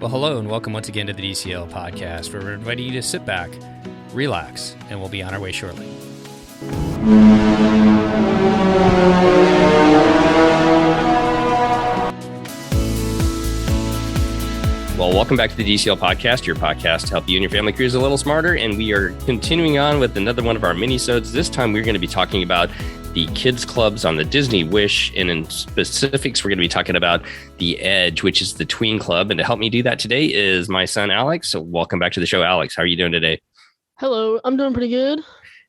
Well, hello and welcome once again to the DCL podcast, where we're inviting you to sit back, relax, and we'll be on our way shortly. Well, welcome back to the DCL podcast, your podcast to help you and your family cruise a little smarter. And we are continuing on with another one of our minisodes. This time we're going to be talking about the kids clubs on the Disney Wish, and in specifics, we're going to be talking about the Edge, which is the tween club. And to help me do that today is my son, Alex. So welcome back to the show, Alex. How are you doing today? Hello, I'm doing pretty good.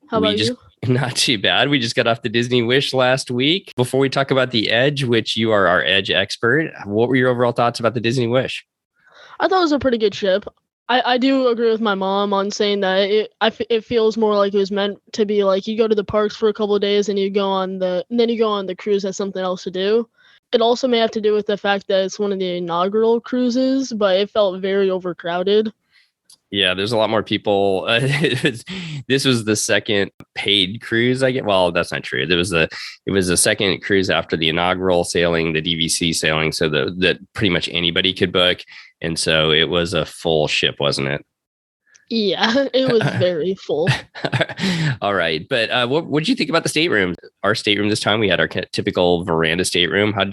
How about you? Not too bad. We just got off the Disney Wish last week. Before we talk about the Edge, which you are our Edge expert, what were your overall thoughts about the Disney Wish? I thought it was a pretty good ship. I do agree with my mom on saying that it feels more like it was meant to be like you go to the parks for a couple of days and you go on the cruise as something else to do. It also may have to do with the fact that it's one of the inaugural cruises, but it felt very overcrowded. Yeah, there's a lot more people. This was the second paid cruise. Well, that's not true. It was the second cruise after the inaugural sailing, the DVC sailing, so that pretty much anybody could book. And so it was a full ship, wasn't it? Yeah, it was very full. All right. But what did you think about the stateroom? Our stateroom this time, we had our typical veranda stateroom. How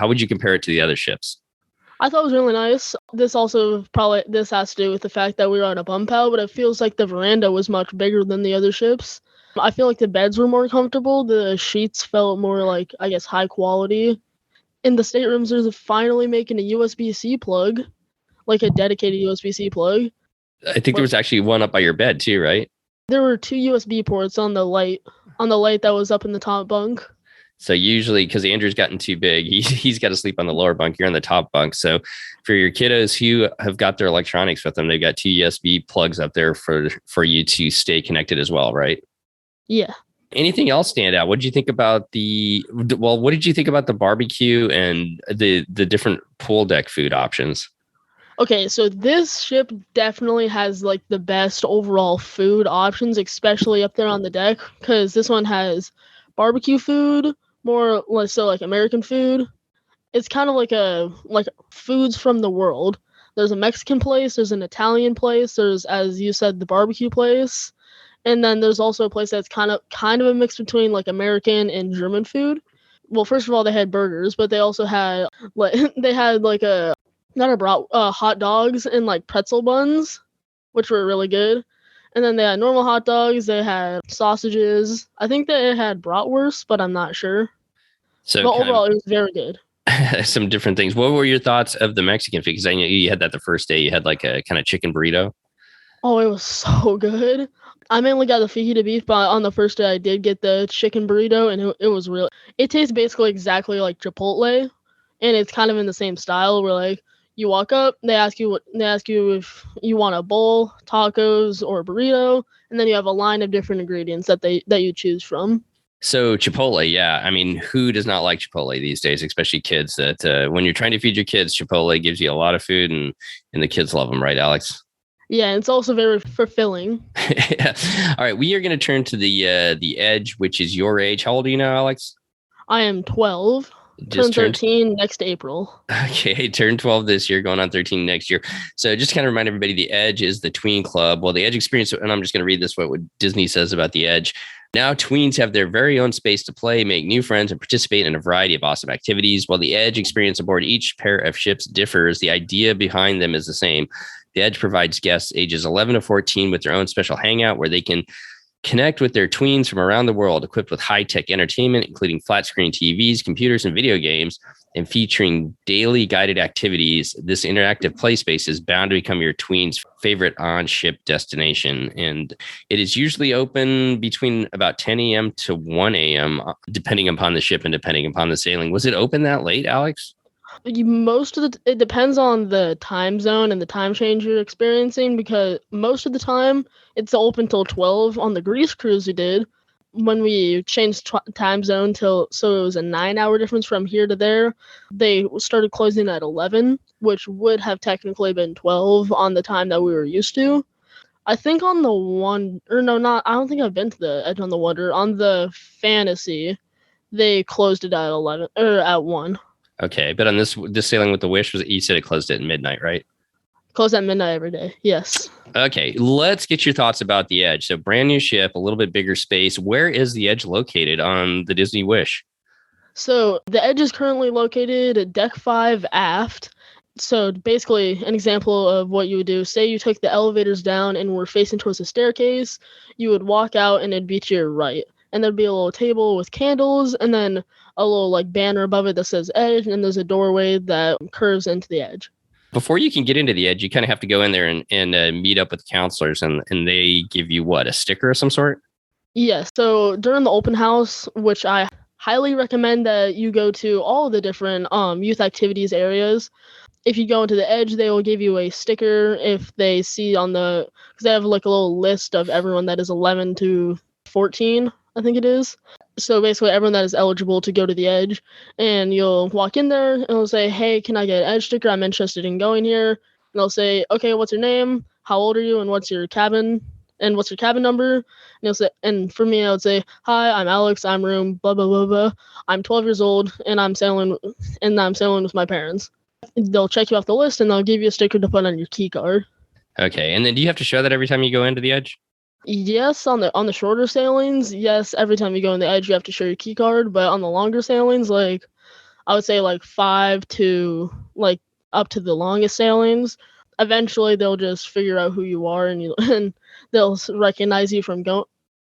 would you compare it to the other ships? I thought it was really nice. This has to do with the fact that we were on a bump out, but it feels like the veranda was much bigger than the other ships. I feel like the beds were more comfortable. The sheets felt more like, I guess, high quality. In the staterooms, there's finally making a USB-C plug. Like a dedicated USB-C plug. I think there was actually one up by your bed too, right? There were two USB ports on the light that was up in the top bunk. So usually, because Andrew's gotten too big, he's got to sleep on the lower bunk. You're on the top bunk. So for your kiddos who have got their electronics with them, they've got two USB plugs up there for you to stay connected as well, right? Yeah. Anything else stand out? What did you think about what did you think about the barbecue and the different pool deck food options? Okay, so this ship definitely has like the best overall food options, especially up there on the deck, because this one has barbecue food, more so like American food. It's kind of like foods from the world. There's a Mexican place, there's an Italian place, there's, as you said, the barbecue place, and then there's also a place that's kind of a mix between like American and German food. Well, first of all, they had burgers, but they also had hot dogs and like pretzel buns, which were really good. And then they had normal hot dogs. They had sausages. I think they had bratwurst, but I'm not sure. But overall, it was very good. Some different things. What were your thoughts of the Mexican food? Because I knew you had that the first day. You had like a kind of chicken burrito. Oh, it was so good. I mainly got the fajita beef, but on the first day I did get the chicken burrito, and it was really. It tastes basically exactly like Chipotle, and it's kind of in the same style. Where like, you walk up, they ask you if you want a bowl, tacos, or a burrito, and then you have a line of different ingredients that you choose from. So Chipotle, yeah. I mean, who does not like Chipotle these days, especially kids? That when you're trying to feed your kids, Chipotle gives you a lot of food, and the kids love them, right, Alex? Yeah, it's also very fulfilling. Yeah. All right, we are going to turn to the Edge, which is your age. How old are you now, Alex? I am 12. Turn 13 next April. Okay, turn 12 this year, going on 13 next year. So just to kind of remind everybody, the Edge is the tween club. Well, the Edge experience, and I'm just going to read this, what Disney says about the Edge. Now, tweens have their very own space to play, make new friends, and participate in a variety of awesome activities. While the Edge experience aboard each pair of ships differs, the idea behind them is the same. The Edge provides guests ages 11 to 14 with their own special hangout where they can connect with their tweens from around the world, equipped with high-tech entertainment, including flat-screen TVs, computers, and video games, and featuring daily guided activities. This interactive play space is bound to become your tween's favorite on-ship destination. And it is usually open between about 10 a.m. to 1 a.m., depending upon the ship and depending upon the sailing. Was it open that late, Alex? It depends on the time zone and the time change you're experiencing, because most of the time it's open till 12. On the Greece cruise we did, when we changed time zone so it was a 9-hour difference from here to there, they started closing at 11, which would have technically been 12 on the time that we were used to. I think on the I don't think I've been to the Edge on the Wonder. On the Fantasy, they closed it at 11 or at 1. Okay, but on this sailing with the Wish, you said it closed at midnight, right? Close at midnight every day. Yes. Okay, let's get your thoughts about the Edge. So brand new ship, a little bit bigger space. Where is the Edge located on the Disney Wish? So the Edge is currently located at Deck 5 aft. So basically, an example of what you would do, say you took the elevators down and were facing towards the staircase, you would walk out and it'd be to your right. And there'd be a little table with candles and then a little like banner above it that says Edge, and there's a doorway that curves into the Edge. Before you can get into the Edge, you kind of have to go in there and meet up with counselors, and they give you what, a sticker of some sort? Yes. So during the open house, which I highly recommend that you go to all the different youth activities areas. If you go into the Edge, they will give you a sticker if they see on the, because they have like a little list of everyone that is 11 to 14, I think it is. So basically everyone that is eligible to go to the Edge, and you'll walk in there and it'll say, hey, can I get an Edge sticker? I'm interested in going here. And they'll say, okay, what's your name? How old are you? And what's your cabin? And what's your cabin number? And you'll say, and for me, I would say, hi, I'm Alex. I'm room blah blah blah blah. I'm 12 years old, and I'm sailing with my parents. They'll check you off the list, and they'll give you a sticker to put on your key card. Okay, and then do you have to show that every time you go into the Edge? Yes, on the shorter sailings, yes, every time you go in the Edge, you have to show your key card. But on the longer sailings, like I would say, like 5 to like up to the longest sailings, eventually they'll just figure out who you are, and they'll recognize you from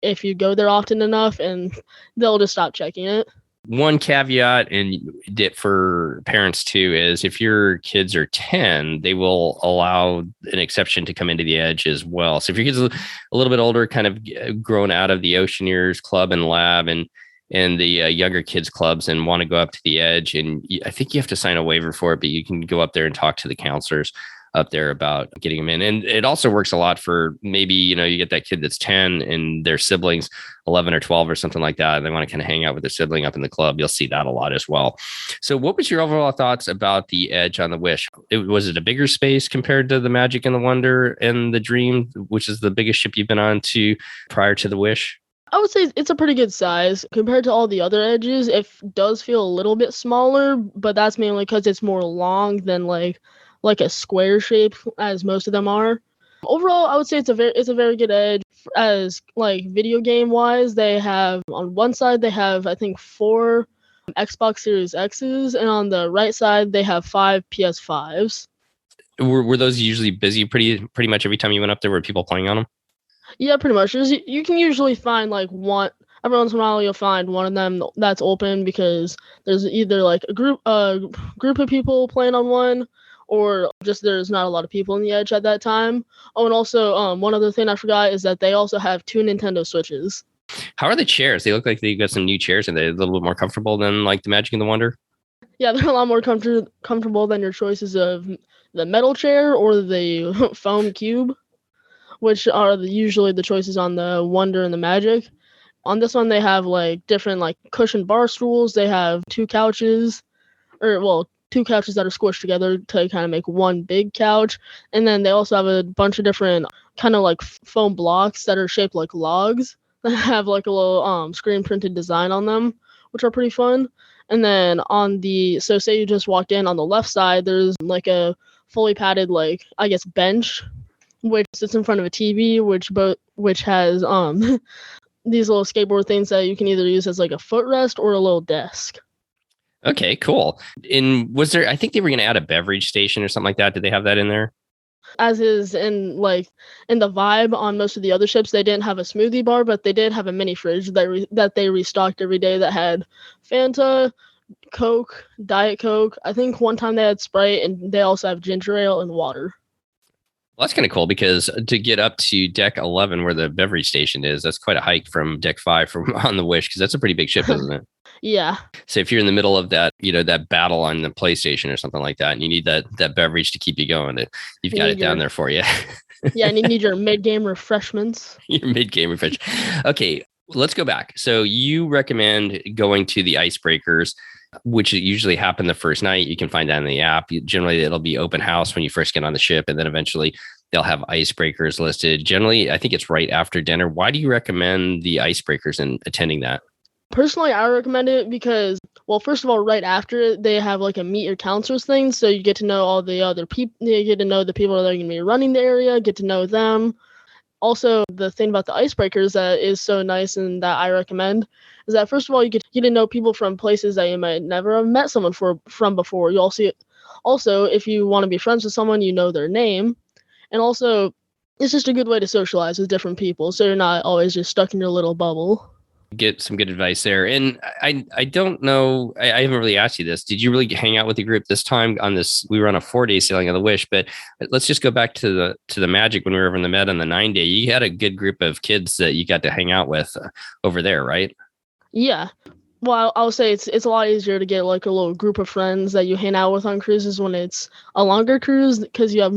if you go there often enough, and they'll just stop checking it. One caveat, and for parents too, is if your kids are 10, they will allow an exception to come into the Edge as well. So if your kids are a little bit older, kind of grown out of the Oceaneers Club and Lab and the younger kids clubs and want to go up to the Edge, and I think you have to sign a waiver for it, but you can go up there and talk to the counselors up there about getting them in. And it also works a lot for maybe, you get that kid that's 10 and their siblings 11 or 12 or something like that, and they want to kind of hang out with their sibling up in the club. You'll see that a lot as well. So what was your overall thoughts about the Edge on the Wish? Was it a bigger space compared to the Magic and the Wonder and the Dream, which is the biggest ship you've been on to prior to the Wish? I would say it's a pretty good size compared to all the other Edges. It does feel a little bit smaller, but that's mainly because it's more long than like a square shape, as most of them are. Overall, I would say it's a very good Edge. As like video game wise, they have on one side they have I think 4 Xbox Series X's, and on the right side they have 5 PS5s. Were those usually busy pretty much every time you went up there? Were people playing on them? Yeah, pretty much. You can usually find like one. Every once in a while, you'll find one of them that's open because there's either like a group of people playing on one, or just there's not a lot of people in the Edge at that time. Oh, and also one other thing I forgot is that they also have 2 Nintendo Switches. How are the chairs? They look like they got some new chairs, and they're a little bit more comfortable than like the Magic and the Wonder. Yeah, they're a lot more comfortable than your choices of the metal chair or the foam cube, which are usually the choices on the Wonder and the Magic. On this one, they have like different like cushioned bar stools. They have 2 couches, 2 couches that are squished together to kind of make one big couch. And then they also have a bunch of different kind of like foam blocks that are shaped like logs that have like a little screen printed design on them, which are pretty fun. And then so say you just walked in, on the left side, there's like a fully padded, like, I guess, bench, which sits in front of a TV, which has these little skateboard things that you can either use as like a footrest or a little desk. Okay, cool. And was there, I think they were going to add a beverage station or something like that. Did they have that in there? As is in the vibe on most of the other ships, they didn't have a smoothie bar, but they did have a mini fridge that they restocked every day that had Fanta, Coke, Diet Coke. I think one time they had Sprite, and they also have ginger ale and water. Well, that's kind of cool, because to get up to deck 11 where the beverage station is, that's quite a hike from deck 5 from on the Wish, because that's a pretty big ship, isn't it? Yeah. So if you're in the middle of that, that battle on the PlayStation or something like that, and you need that beverage to keep you going, you've got it down there for you. Yeah, and you need your mid-game refreshments. Your mid-game refresh. Okay, let's go back. So you recommend going to the icebreakers, which usually happen the first night. You can find that in the app. Generally, it'll be open house when you first get on the ship, and then eventually they'll have icebreakers listed. Generally, I think it's right after dinner. Why do you recommend the icebreakers and attending that? Personally, I recommend it because, well, first of all, right after it, they have like a meet your counselors thing, so you get to know all the other people. You get to know the people that are going to be running the area, get to know them. Also, the thing about the icebreakers that is so nice and that I recommend is that first of all, you get to know people from places that you might never have met someone from before. You also, if you want to be friends with someone, you know their name, and also, it's just a good way to socialize with different people, so you're not always just stuck in your little bubble. Get some good advice there. And I don't know, I haven't really asked you this. Did you really hang out with the group this time on this? We were on a 4-day sailing of the Wish, but let's just go back to the Magic when we were over in the Med on the 9-day. You had a good group of kids that you got to hang out with over there, right? Yeah. Well, I'll say it's a lot easier to get like a little group of friends that you hang out with on cruises when it's a longer cruise because you're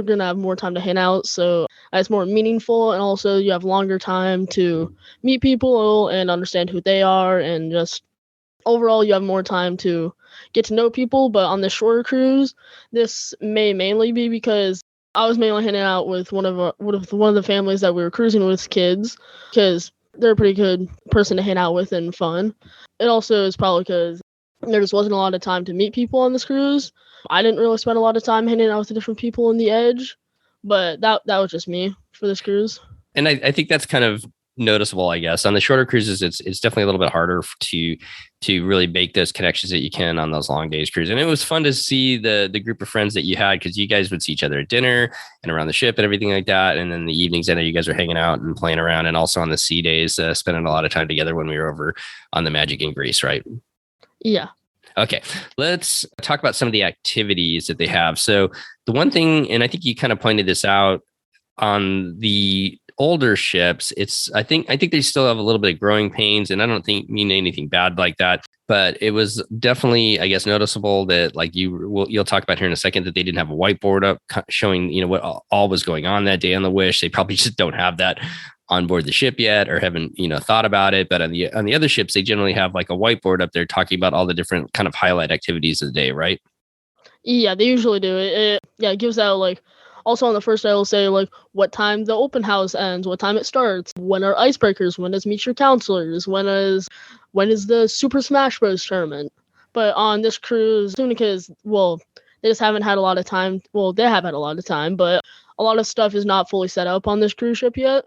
gonna have more time to hang out, so it's more meaningful, and also you have longer time to meet people and understand who they are, and just overall you have more time to get to know people. But on the shorter cruise, this may mainly be because I was mainly hanging out with one of the families that we were cruising with kids, because they're a pretty good person to hang out with and fun. It also is probably because there just wasn't a lot of time to meet people on this cruise. I didn't really spend a lot of time hanging out with the different people in the Edge, but that was just me for this cruise. And I think that's kind of noticeable, I guess. On the shorter cruises, it's definitely a little bit harder to really make those connections that you can on those long days cruise. And it was fun to see the group of friends that you had, because you guys would see each other at dinner and around the ship and everything like that. And then the evenings, I know you guys were hanging out and playing around, and also on the sea days, spending a lot of time together when we were over on the Magic in Greece, right? Yeah. Okay, let's talk about some of the activities that they have. So the one thing, and I think you kind of pointed this out, on the older ships, I think they still have a little bit of growing pains, and I don't mean anything bad like that, but it was definitely, I guess, noticeable that, like you'll talk about here in a second, that they didn't have a whiteboard up showing, what all was going on that day on the Wish. They probably just don't have that on board the ship yet, or haven't, thought about it. But on the other ships, they generally have like a whiteboard up there talking about all the different kind of highlight activities of the day, right? Yeah, they usually do it. It gives out like, also on the first day, it'll say like what time the open house ends, what time it starts, when are icebreakers, when is meet your counselors, when is the Super Smash Bros tournament. But on this cruise, soon because, well, they just haven't had a lot of time. Well, they have had a lot of time, but a lot of stuff is not fully set up on this cruise ship yet,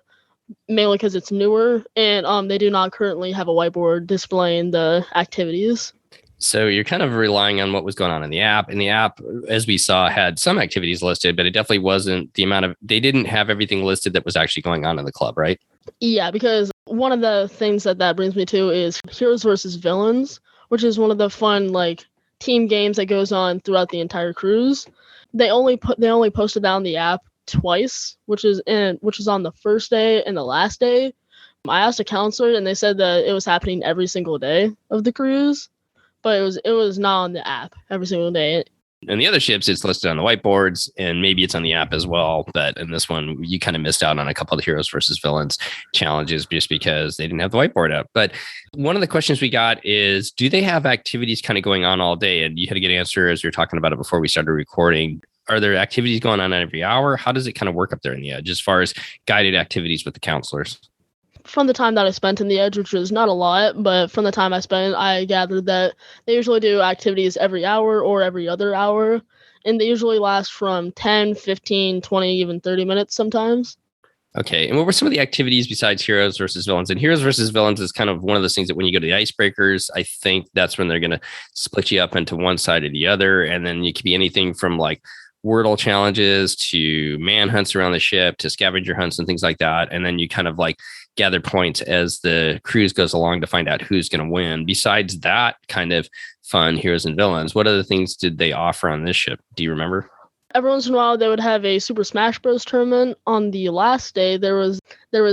mainly because it's newer, and they do not currently have a whiteboard displaying the activities. So you're kind of relying on what was going on in the app. And the app, as we saw, had some activities listed, but it definitely wasn't they didn't have everything listed that was actually going on in the club, right? Yeah, because one of the things that brings me to is Heroes versus Villains, which is one of the fun like team games that goes on throughout the entire cruise. They only posted down the app twice, which is on the first day and the last day. I asked a counselor, and they said that it was happening every single day of the cruise, but it was not on the app every single day. And the other ships, it's listed on the whiteboards, and maybe it's on the app as well. But in this one, you kind of missed out on a couple of the Heroes versus Villains challenges just because they didn't have the whiteboard up. But one of the questions we got is, do they have activities kind of going on all day? And you had a good answer as we were talking about it before we started recording. Are there activities going on every hour? How does it kind of work up there in the Edge as far as guided activities with the counselors? From the time that I spent in the Edge, which was not a lot, but from the time I spent, I gathered that they usually do activities every hour or every other hour, and they usually last from 10, 15, 20, even 30 minutes sometimes. Okay. And what were some of the activities besides Heroes versus Villains? And Heroes versus Villains is kind of one of those things that when you go to the icebreakers, I think that's when they're going to split you up into one side or the other. And then it could be anything from like Wordle challenges to manhunts around the ship to scavenger hunts and things like that. And then you kind of like gather points as the cruise goes along to find out who's going to win. Besides that kind of fun Heroes and Villains, what other things did they offer on this ship? Do you remember? Every once in a while, they would have a Super Smash Bros tournament. On the last day, there was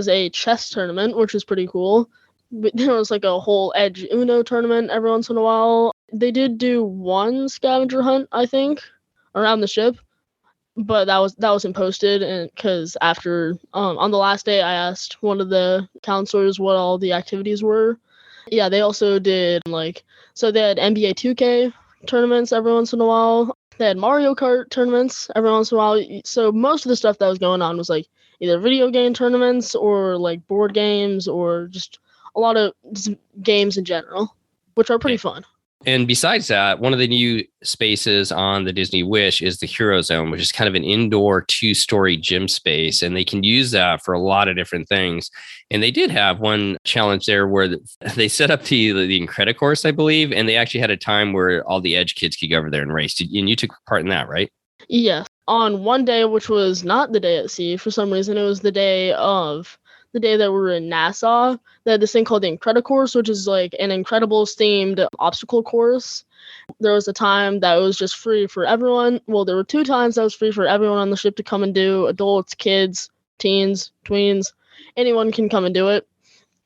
a chess tournament, which was pretty cool. But there was like a whole Edge Uno tournament every once in a while. They did do one scavenger hunt, I think, around the ship, but that wasn't posted. And because after on the last day, I asked one of the counselors what all the activities were. Yeah, they also did so they had NBA 2K tournaments every once in a while. They had Mario Kart tournaments every once in a while. So most of the stuff that was going on was like either video game tournaments or like board games or just a lot of games in general, which are pretty fun. And besides that, one of the new spaces on the Disney Wish is the Hero Zone, which is kind of an indoor 2-story gym space. And they can use that for a lot of different things. And they did have one challenge there where they set up the Incredicourse, I believe. And they actually had a time where all the Edge kids could go over there and race. And you took part in that, right? Yes. On one day, which was not the day at sea, for some reason, it was the day that we were in Nassau. They had this thing called the Incredicourse, which is like an Incredibles themed obstacle course. There was a time that it was just free for everyone. Well, there were 2 times that was free for everyone on the ship to come and do. Adults, kids, teens, tweens, anyone can come and do it.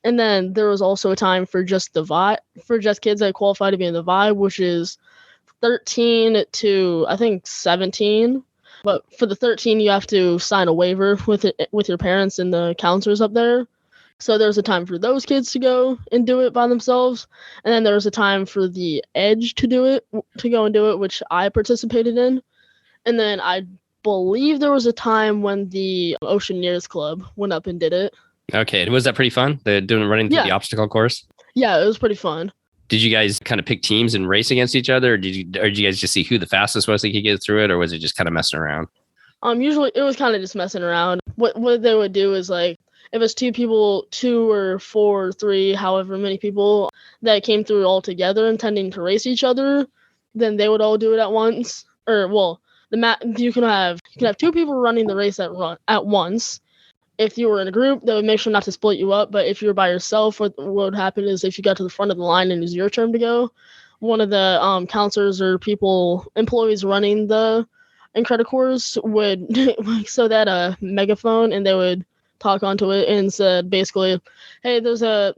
And then there was also a time for just the Vibe, for just kids that qualify to be in the Vibe, which is 13 to I think 17. But for the 13, you have to sign a waiver with your parents and the counselors up there. So there was a time for those kids to go and do it by themselves. And then there was a time for the Edge to go and do it, which I participated in. And then I believe there was a time when the Oceaneers Club went up and did it. Okay. Was that pretty fun? Running through the obstacle course? Yeah, it was pretty fun. Did you guys kind of pick teams and race against each other? Or did you guys just see who the fastest was that could get through it? Or was it just kind of messing around? Usually it was kind of just messing around. What they would do is like, if it's 2 people, 2 or 4 or 3, however many people that came through all together intending to race each other, then they would all do it at once. Or well, you can have 2 people running the race at once. If you were in a group, they would make sure not to split you up. But if you were by yourself, what would happen is if you got to the front of the line and it was your turn to go, one of the counselors or employees running the Incredicourse would so that a megaphone, and they would talk onto it and said basically, hey, there's a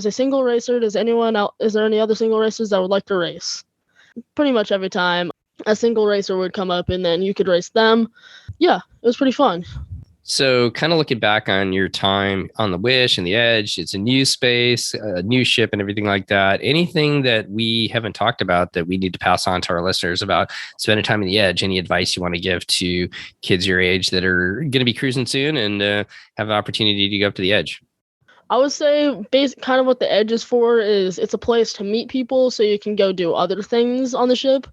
single racer. Is there any other single racers that would like to race? Pretty much every time a single racer would come up and then you could race them. Yeah, it was pretty fun. So kind of looking back on your time on the Wish and the Edge, it's a new space, a new ship and everything like that. Anything that we haven't talked about that we need to pass on to our listeners about spending time in the Edge? Any advice you want to give to kids your age that are going to be cruising soon and have an opportunity to go up to the Edge? I would say kind of what the Edge is for is it's a place to meet people so you can go do other things on the ship.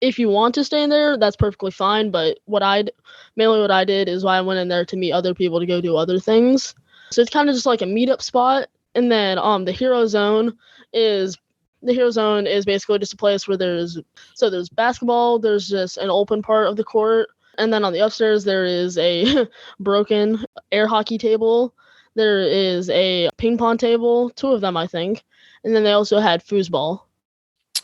If you want to stay in there, that's perfectly fine. But what I did is why I went in there to meet other people to go do other things. So it's kind of just like a meetup spot. And then the Hero Zone is basically just a place where there's basketball. There's just an open part of the court. And then on the upstairs, there is a broken air hockey table. There is a ping pong table, 2 of them, I think. And then they also had foosball.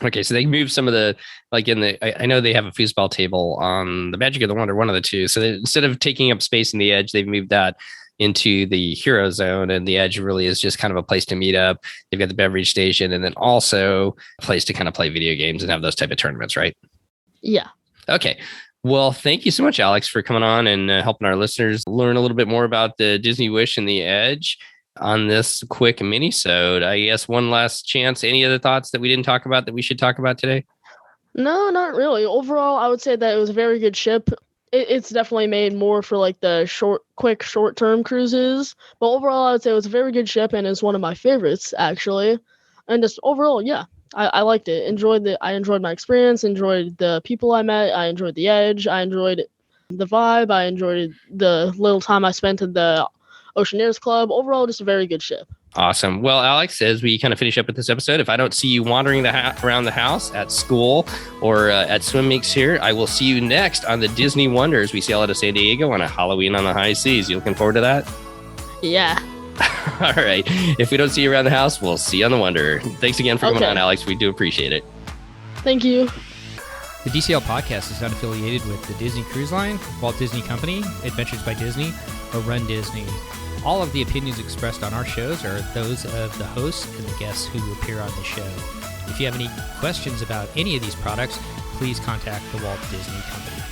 Okay, so they moved some of the, like I know they have a foosball table on the Magic of the Wonder, one of the 2. So instead of taking up space in the Edge, they've moved that into the Hero Zone, and the Edge really is just kind of a place to meet up. They've got the beverage station and then also a place to kind of play video games and have those type of tournaments, right? Yeah. Okay. Well, thank you so much, Alex, for coming on and helping our listeners learn a little bit more about the Disney Wish and the Edge on this quick minisode. I guess one last chance. Any other thoughts that we didn't talk about that we should talk about today? No, not really. Overall, I would say that it was a very good ship. It's definitely made more for like the short-term cruises. But overall, I would say it was a very good ship and it's one of my favorites, actually. And just overall, yeah, I liked it. I enjoyed my experience, enjoyed the people I met, I enjoyed the Edge, I enjoyed the vibe, I enjoyed the little time I spent at the Oceaneers Club. Overall, just a very good ship. Awesome. Well, Alex, as we kind of finish up with this episode, if I don't see you wandering around the house, at school, or at swim meets here, I will see you next on the Disney Wonders. We sail out of San Diego on a Halloween on the high seas. You looking forward to that? Yeah. All right. If we don't see you around the house, we'll see you on the Wonder. Thanks again for coming on, Alex. We do appreciate it. Thank you. The DCL podcast is not affiliated with the Disney Cruise Line, Walt Disney Company, Adventures by Disney, or Run Disney. All of the opinions expressed on our shows are those of the hosts and the guests who appear on the show. If you have any questions about any of these products, please contact the Walt Disney Company.